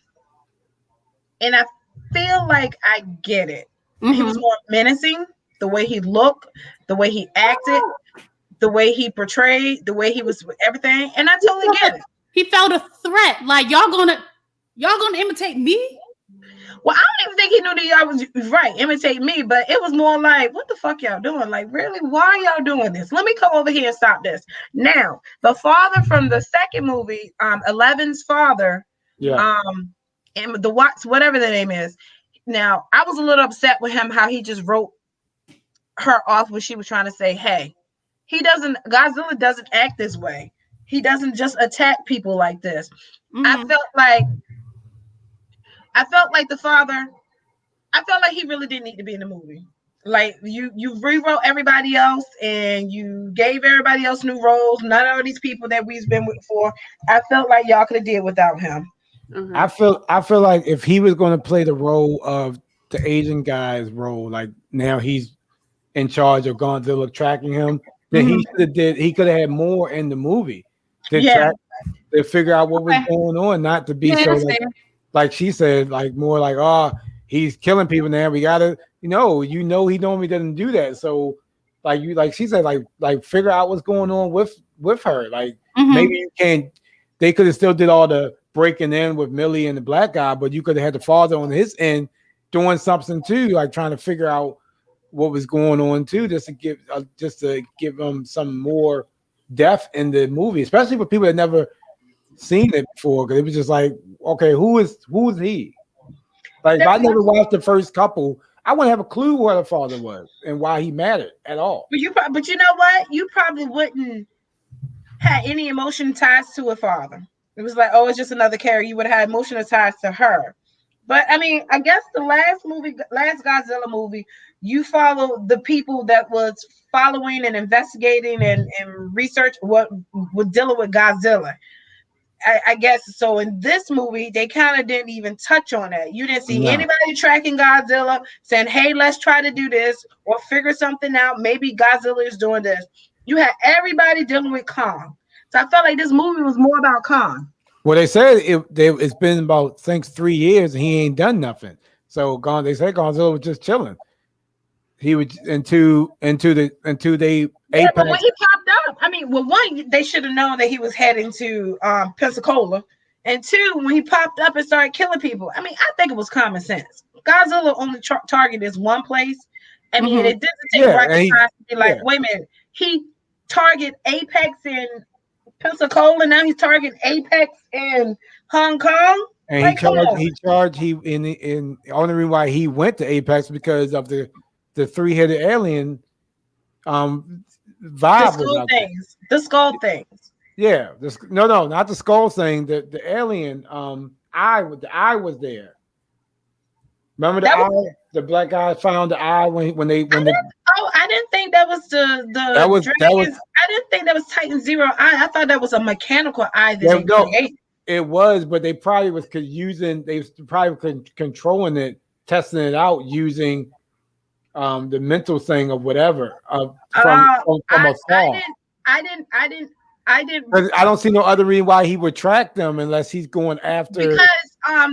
C: I feel like I get it. Mm-hmm. He was more menacing. The way he looked, the way he acted, the way he portrayed, the way he was with everything, and I totally get it.
A: He felt a threat. Like y'all gonna imitate me?
C: Well, I don't even think he knew that y'all was right, imitate me, but it was more like, what the fuck y'all doing? Like, really, why are y'all doing this? Let me come over here and stop this. Now, the father from the second movie, Eleven's father, and the Watts, whatever the name is. Now, I was a little upset with him how he just wrote her off when she was trying to say, hey, Godzilla doesn't act this way. He doesn't just attack people like this. Mm-hmm. I felt like the father, I felt like he really didn't need to be in the movie. Like you rewrote everybody else and you gave everybody else new roles. None of these people that we've been with before. I felt like y'all could have did without him.
B: Mm-hmm. I feel like if he was going to play the role of the Asian guy's role, like now he's in charge of Godzilla tracking him, then he could have had more in the movie to figure out what was going on, not to be so like she said, like more like, oh, he's killing people now. We gotta, he normally doesn't do that. So like she said, like figure out what's going on with her. Like maybe you can't. They could have still did all the breaking in with Millie and the black guy, but you could have had the father on his end doing something too, like trying to figure out what was going on too, just to give them some more depth in the movie, especially for people that never seen it before, because it was just like, okay, who is he? Like, if I never watched the first couple, I wouldn't have a clue what her father was and why he mattered at all.
C: But you know what? You probably wouldn't have any emotion ties to a father. It was like, oh, it's just another character. You would have had emotional ties to her. But I mean, I guess the last Godzilla movie, you follow the people that was following and investigating and research what was dealing with Godzilla. I guess so. In this movie, they kind of didn't even touch on that. You didn't see anybody tracking Godzilla saying, hey, let's try to do this or figure something out. Maybe Godzilla is doing this. You had everybody dealing with Kong. So I felt like this movie was more about Kong.
B: Well, they said it's been about 3 years and he ain't done nothing. So they said Godzilla was just chilling. He was into they
C: Apex. But when he popped up, I mean, well, one, they should have known that he was heading to Pensacola, and two, when he popped up and started killing people, I mean, I think it was common sense. Godzilla only targeted one place. I mean, it didn't take rocket science to be like, wait a minute, he targeted Apex in Pensacola, now he's targeting Apex in Hong Kong.
B: And like, the only reason why he went to Apex because of the three-headed alien vibe.
C: The skull things.
B: Yeah. No, not the skull thing. The alien the eye was there. Remember the eye? The black guy found the eye when they.
C: I didn't think that was I didn't think that was Titan Zero eye. I thought that was a mechanical eye that they created.
B: It was, but they probably was controlling it, testing it out using the mental thing of whatever from afar.
C: I didn't.
B: I don't see no other reason why he would track them unless he's going after.
C: Because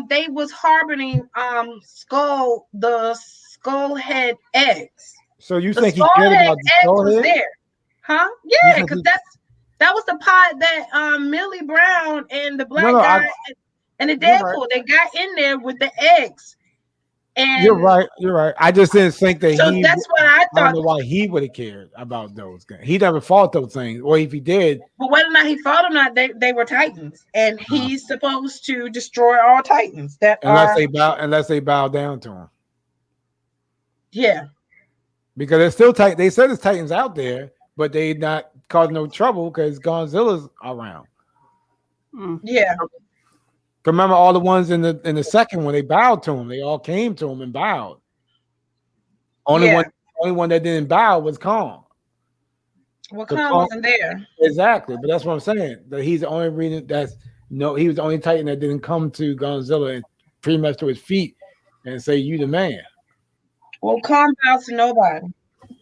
C: they was harboring the skull head eggs.
B: So you think he cared about the skull head?
C: There, huh? Yeah, because that was the pod that Millie Brown and the black guy and the Deadpool they got in there with the eggs. And
B: you're right. You're right. I just didn't think that
C: so that's what I
B: I don't
C: thought.
B: know why he would have cared about those guys. He never fought those things, or if he did,
C: But whether or not he fought or not, they were Titans, and he's supposed to destroy all Titans that
B: unless
C: are.
B: unless they bow down to him.
C: Yeah.
B: Because there's still Titan. They said there's Titans out there, but they not causing no trouble because Godzilla's around.
C: Yeah.
B: Remember all the ones in the second one, they bowed to him. They all came to him and bowed. Only one that didn't bow was Kong.
C: Well, Kong wasn't there.
B: Exactly, but that's what I'm saying. That he's the only reason he was the only Titan that didn't come to Godzilla and pretty much to his feet and say, "You the man."
C: Well, Kong bows to nobody.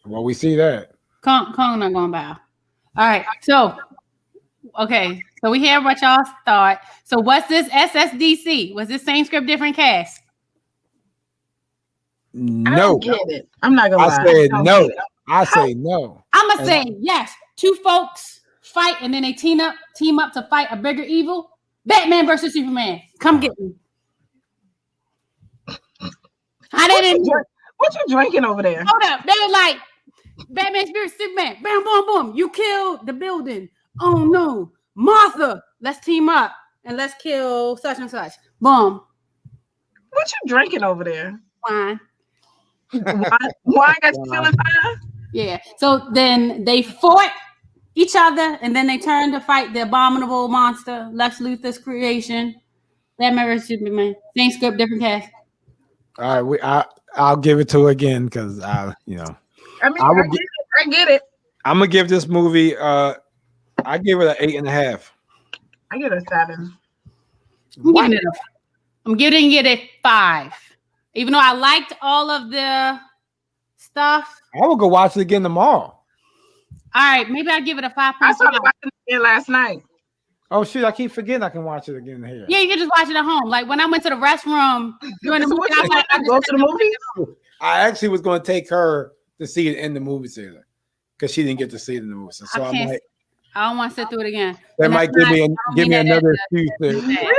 B: Well, we see that.
A: Kong not gonna bow. All right, so okay, so we hear what y'all thought. So what's this SSDC? Was this same script, different cast?
B: No,
C: I don't get it. I'm not gonna lie.
B: I said no. I say no.
A: I'm gonna say yes. Two folks fight and then they team up to fight a bigger evil. Batman versus Superman. Come get me.
C: What you drinking over there?
A: Hold up. They were like Batman versus Superman. Bam, boom, boom. You killed the building. Oh no, Martha. Let's team up and let's kill such and such. Boom.
C: What you drinking over there?
A: Wine.
C: Why got you feeling fine?
A: Yeah. So then they fought each other, and then they turned to fight the abominable monster, Lex Luthor's creation. Batman vs Superman. Same script, different cast.
B: All right, I'll give it to her again because
C: I get it.
B: I'm gonna give this movie. I give it an 8.5.
C: I give it a 7.
A: I'm giving it a 5. Even though I liked all of the stuff.
B: I will go watch it again tomorrow.
A: All right, maybe I'll give it a 5.
C: I started watching it again last night.
B: Oh shit! I keep forgetting I can watch it again here.
A: Yeah, you can just watch it at home. Like when I went to the restroom during the movie,
C: I go to the movie.
B: I actually was going to take her to see it in the movie theater because she didn't get to see it in the movie. So I
A: don't want to sit through it again.
B: That might give me another excuse.
C: Really?
A: I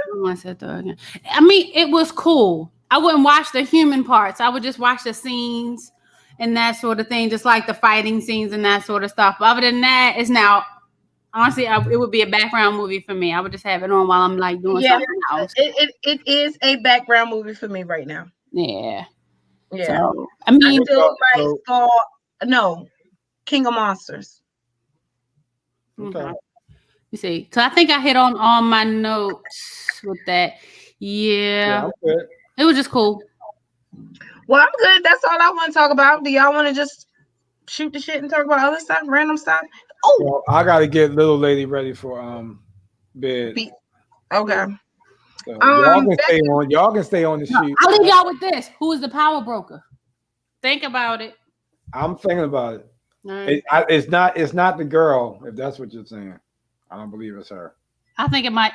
A: don't want to sit through it again. I mean, it was cool. I wouldn't watch the human parts. I would just watch the scenes and that sort of thing, just like the fighting scenes and that sort of stuff. But other than that, it's now honestly, it would be a background movie for me. I would just have it on while I'm like doing something else.
C: It is a background movie for me right now.
A: Yeah.
C: Yeah.
A: So, I mean,
C: I feel King of Monsters.
B: Okay.
A: You see, so I think I hit on all my notes with that. Yeah, it was just cool.
C: Well, I'm good. That's all I want to talk about. Do y'all want to just shoot the shit and talk about other stuff, random stuff? Oh,
B: well, I gotta get little lady ready for bed.
C: Okay.
B: So y'all can stay on the shoot.
A: I'll leave y'all with this. Who is the power broker? Think about it.
B: I'm thinking about it.
A: Right.
B: It's not the girl, if that's what you're saying. I don't believe it's her.
A: I think it might.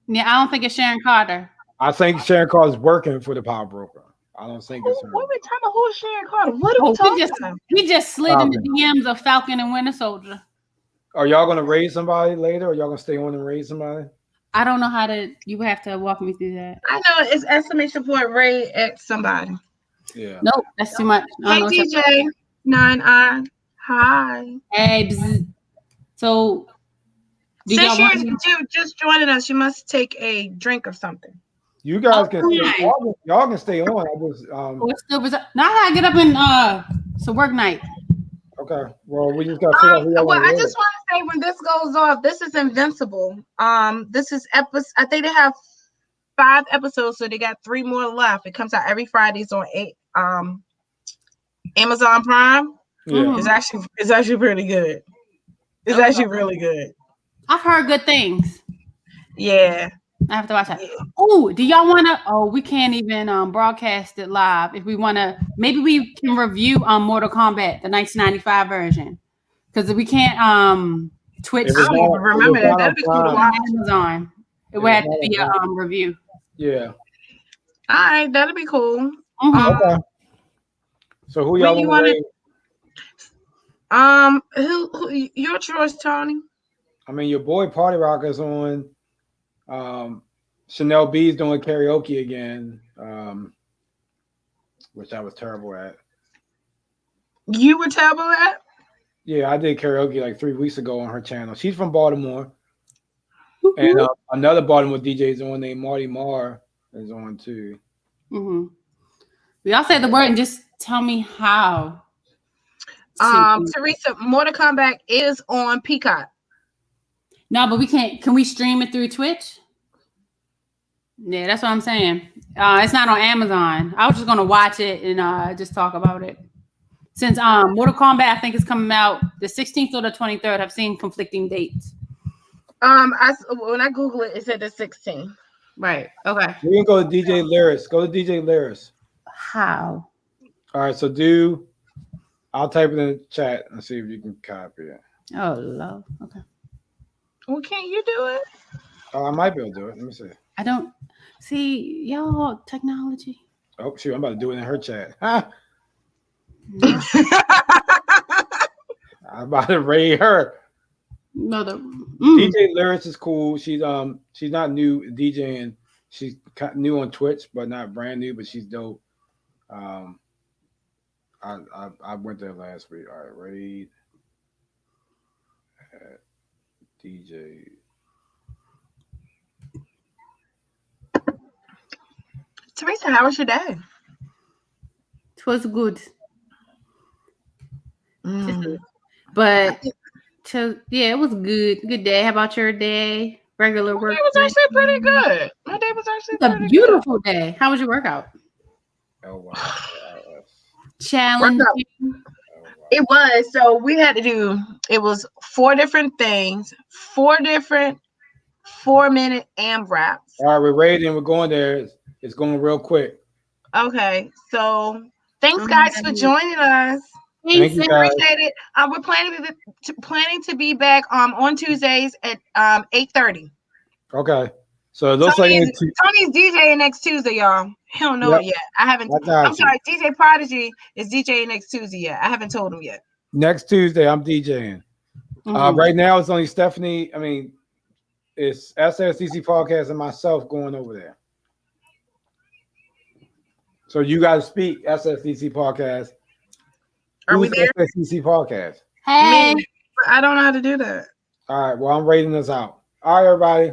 A: Yeah, I don't think it's Sharon Carter.
B: I think Sharon Carter is working for the power broker. I don't think it's her.
C: What are we talking about? Who is Sharon Carter? What are we talking about?
A: He just slid in the DMs of Falcon and Winter Soldier.
B: Are y'all gonna raid somebody later, or y'all gonna stay on and raid somebody?
A: I don't know how to. You have to walk me through that.
C: I know it's exclamation point raid at somebody.
B: Yeah.
A: Nope, that's too much.
C: Hey DJ 9i. Hi.
B: Hey.
A: So.
C: Since you're just joining us, you must take a drink or something.
B: You guys can y'all can stay on.
A: Now I gotta get up and it's a work night.
B: Okay. Well, we just gotta figure out who
C: I just want to say when this goes off, this is Invincible. This is episode. I think they have 5 episodes, so they got 3 more left. It comes out every Friday. It's on Amazon Prime.
B: Yeah.
C: It's actually pretty good. It's actually really good.
A: I've heard good things.
C: Yeah.
A: I have to watch that. Oh, do y'all want to? Oh, we can't even broadcast it live. If we want to, maybe we can review Mortal Kombat, the 1995 version, because we can't Twitch.
C: I don't even remember that. That'd be cool to watch.
A: Amazon. It would have to be a review.
B: Yeah.
C: All right, that'd be cool.
B: Okay. So who y'all want to?
C: Who your choice, Tony?
B: I mean, your boy Party Rock is on. Chanel B's doing karaoke again. which I was terrible at.
C: You were terrible at?
B: Yeah, I did karaoke like 3 weeks ago on her channel. She's from Baltimore. And another Baltimore DJ is on named Marty Marr is on too.
A: Y'all say the word and just tell me how.
C: Teresa, Mortal Kombat is on Peacock.
A: No, but we can't. Can we stream it through Twitch? Yeah, that's what I'm saying. It's not on Amazon. I was just gonna watch it and just talk about it. Since Mortal Kombat, I think is coming out the 16th or the 23rd. I've seen conflicting dates.
C: When I Google it, it said the 16th.
A: Right. Okay.
B: We're gonna go to DJ Lyris. Go to DJ Lyris.
A: How?
B: All right. So I'll type it in the chat and see if you can copy it.
A: Oh, love. Okay.
C: Well, can't you do it?
B: Oh, I might be able to do it. Let me see.
A: I don't see y'all technology.
B: Oh shoot! I'm about to do it in her chat. I'm about to raid her.
A: No,
B: DJ Lyris is cool. She's not new DJing. She's new on Twitch, but not brand new. But she's dope. I went there last week. All right, raid DJ.
C: Teresa, how was your day?
A: it was good. But it was good. Good day. How about your day? Regular work.
C: My day was actually pretty good. My day was actually
A: a beautiful day. How was your workout?
B: Oh wow.
A: Challenging.
C: It was. So we had to do. It was 4 different things. 4 different 4-minute AMRAPs.
B: All right, we're ready and we're going there. It's going real quick.
C: Okay. So thanks, guys, for joining us.
B: Thank you, guys.
C: Appreciate it. We're planning to be back on Tuesdays at 8:30.
B: Okay. So it looks
C: Tony's
B: like
C: DJing next Tuesday, y'all. He don't know it yet. I haven't. I'm sorry. DJ Prodigy is DJing next Tuesday yet. I haven't told him yet.
B: Next Tuesday, I'm DJing. Right now, it's only Stephanie. I mean, it's SSDC Podcast and myself going over there. So you guys speak SSDC Podcast.
C: Are we there?
B: SSDC Podcast.
A: Hey.
C: I don't know how to do that.
B: All right. Well, I'm rating this out. All right, everybody.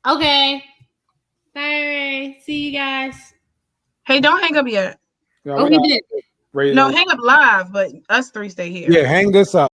A: Okay. Bye. See you guys.
C: Hey, don't hang up yet.
B: No,
A: he did.
C: No, hang up live, but us 3 stay here.
B: Yeah, hang this up.